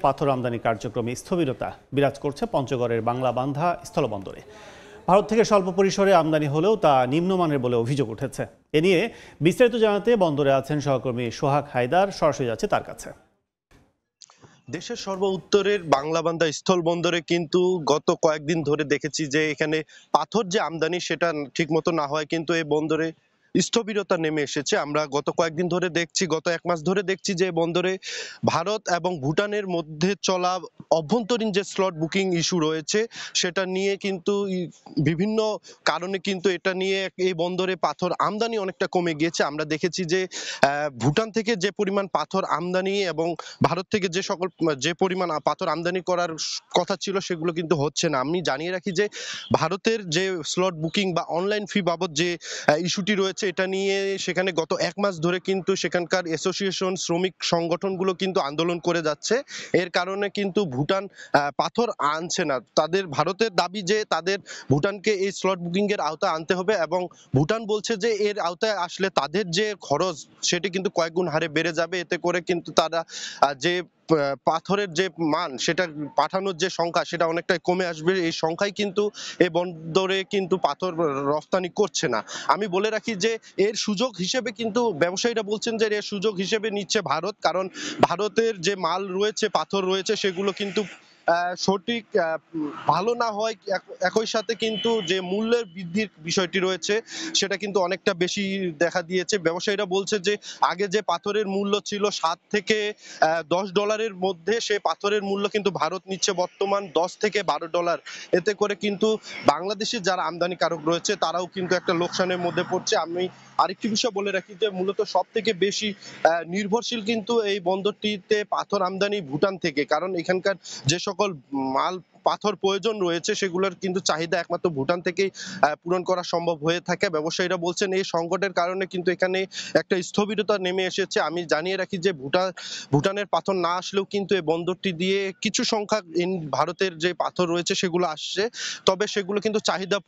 পাথর আমদানি কার্যক্রমে স্থবিরতা বিরাজ করছে পঞ্চগড়ের বাংলাবান্ধা স্থলবন্দরে। ভারত থেকে স্বল্প পরিসরে আমদানি হলেও তা নিম্নমানের বলে অভিযোগ উঠেছে। এ নিয়ে বিস্তারিত জানাতে বন্দরে আছেন সহকর্মী সোহাগ হায়দার, সরাসরি যাচ্ছে তার কাছে। দেশের সর্ব উত্তরের বাংলাবান্ধা স্থলবন্দরে কিন্তু গত কয়েকদিন ধরে দেখেছি যে এখানে পাথর যে আমদানি সেটা ঠিকমতো না হয় কিন্তু এই বন্দরে স্থবিরতা নেমে এসেছে। আমরা গত কয়েকদিন ধরে দেখছি, গত এক মাস ধরে দেখছি যে বন্দরে ভারত এবং ভুটানের মধ্যে চলা অভ্যন্তরীণ যে স্লট বুকিং ইস্যু রয়েছে সেটা নিয়ে কিন্তু বিভিন্ন কারণে কিন্তু এটা নিয়ে এই বন্দরে পাথর আমদানি অনেকটা কমে গিয়েছে। আমরা দেখেছি যে ভুটান থেকে যে পরিমাণ পাথর আমদানি এবং ভারত থেকে যে পরিমাণ পাথর আমদানি করার কথা ছিল সেগুলো কিন্তু হচ্ছে না। আমি জানিয়ে রাখি যে ভারতের যে স্লট বুকিং বা অনলাইন ফি বাবদ যে ইস্যুটি রয়েছে এটা নিয়ে সেখানে গত এক মাস ধরে কিন্তু সেখানকার অ্যাসোসিয়েশন, শ্রমিক সংগঠনগুলো কিন্তু আন্দোলন করে যাচ্ছে। এর কারণে কিন্তু ভুটান পাথর আনছে না। তাদের ভারতের দাবি যে তাদের ভুটানকে এই স্লট বুকিং এর আওতায় আনতে হবে এবং ভুটান বলছে যে এর আওতায় আসলে তাদের যে খরচ সেটি কিন্তু কয়েক গুণ হারে বেড়ে যাবে। এতে করে কিন্তু তারা যে পাথরের যে মান সেটা পাঠানোর যে সংখ্যা সেটা অনেকটাই কমে আসবে। এই সংখ্যায় কিন্তু এই বন্দরে কিন্তু পাথর রফতানি করছে না। আমি বলে রাখি যে এর সুযোগ হিসেবে কিন্তু ব্যবসায়ীরা বলছেন যে এর সুযোগ হিসেবে নিচ্ছে ভারত, কারণ ভারতের যে মাল রয়েছে, পাথর রয়েছে সেগুলো কিন্তু সঠিক ভালো না হয়, একই সাথে কিন্তু যে মূল্যের বৃদ্ধির বিষয়টি রয়েছে সেটা কিন্তু অনেকটা বেশি দেখা দিয়েছে। ব্যবসায়ীরা বলছে যে আগে যে পাথরের মূল্য ছিল $7 থেকে $10 মধ্যে, সেই পাথরের মূল্য কিন্তু ভারত নিচ্ছে বর্তমান $10 থেকে $12। এতে করে কিন্তু বাংলাদেশের যারা আমদানিকারক রয়েছে তারাও কিন্তু একটা লোকসানের মধ্যে পড়ছে। আমি আরেকটি বিষয় বলে রাখি যে মূলত সব থেকে বেশি নির্ভরশীল কিন্তু এই বন্দরটিতে পাথর আমদানি ভুটান থেকে, কারণ এখানকার যে সকল মাল পাথর প্রয়োজন রয়েছে সেগুলোর কিন্তু চাহিদা একমাত্র ভুটান থেকেই পূরণ করা সম্ভব হয়ে থাকে। ব্যবসায়ীরা বলছেন এই সংকটের কারণে কিন্তু এখানে একটা স্থবিরতা নেমে এসেছে। আমি জানিয়ে রাখি যে ভুটানের পাথর না আসলেও কিন্তু এই বন্দরটি দিয়ে কিছু সংখ্যক ভারতের যে পাথর রয়েছে সেগুলো আসছে, তবে সেগুলো কিন্তু চাহিদা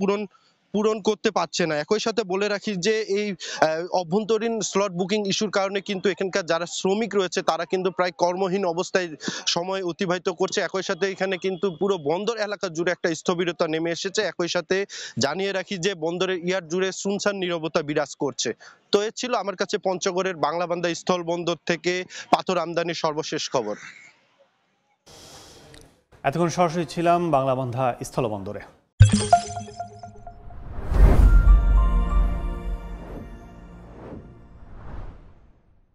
পূরণ করতে পারছে না। একই সাথে বলে রাখি যে এই অভ্যন্তরীণ স্লট বুকিং ইস্যুর কারণে কিন্তু এখানকার যারা শ্রমিক রয়েছে তারা কিন্তু প্রায় কর্মহীন অবস্থায় সময় অতিবাহিত করছে। একই সাথে এখানে কিন্তু পুরো বন্দর এলাকা জুড়ে একটা স্থবিরতা নেমে এসেছে। একই সাথে জানিয়ে রাখি যে বন্দরের ইয়ার্ড জুড়ে শুনশান নীরবতা বিরাজ করছে। তো এ ছিল আমার কাছে পঞ্চগড়ের বাংলাবান্ধা স্থল বন্দর থেকে পাথর আমদানির সর্বশেষ খবর। এতক্ষণ সরাসরি ছিলাম বাংলাবান্ধা স্থলবন্দরে।